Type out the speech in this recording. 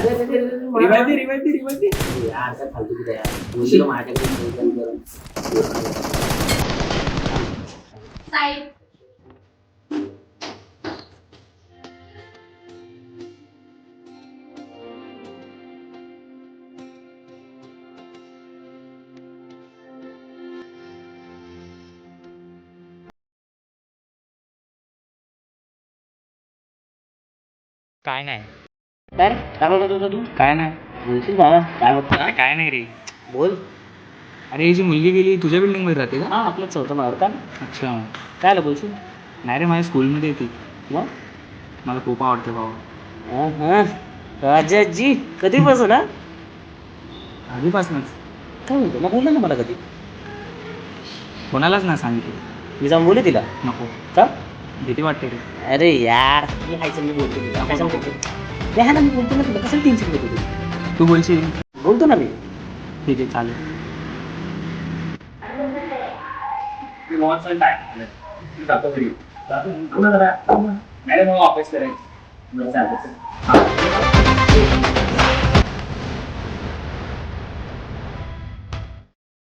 Revive दे यार काय फालतू की यार मुझे तो माझ्याकडे साईड काय नाही काय रे? काय बोलत होता तू? काय नाही बोलशील बाबा काय होतं अरे काय नाही रे. बोल. अरे ही जी मुलगी गेली तुझ्या बिल्डिंग मध्ये राहते का? हा आपलं चौथं मावर का अच्छा. काय आलं बोलशील नाही रे माझ्या स्कूलमध्ये येते. मग मला खूप आवडते भाऊ. हा राजाजी कधीपासून हा आधीपासूनच. काय म्हणतो मग बोलला ना मला कधी कोणालाच नाही सांगितलं. मी जाऊन बोलू तिला नको. का भीती वाटते रे. अरे यार मी हायचं मी बोलतो तिला कशाला बोलतो द्या ना मी बोलतो ना तुला कशाला टेन्शन घेतो तू तू बोलशील. बोलतो ना मी ठीक आहे चालेल. ऑफिस करायचं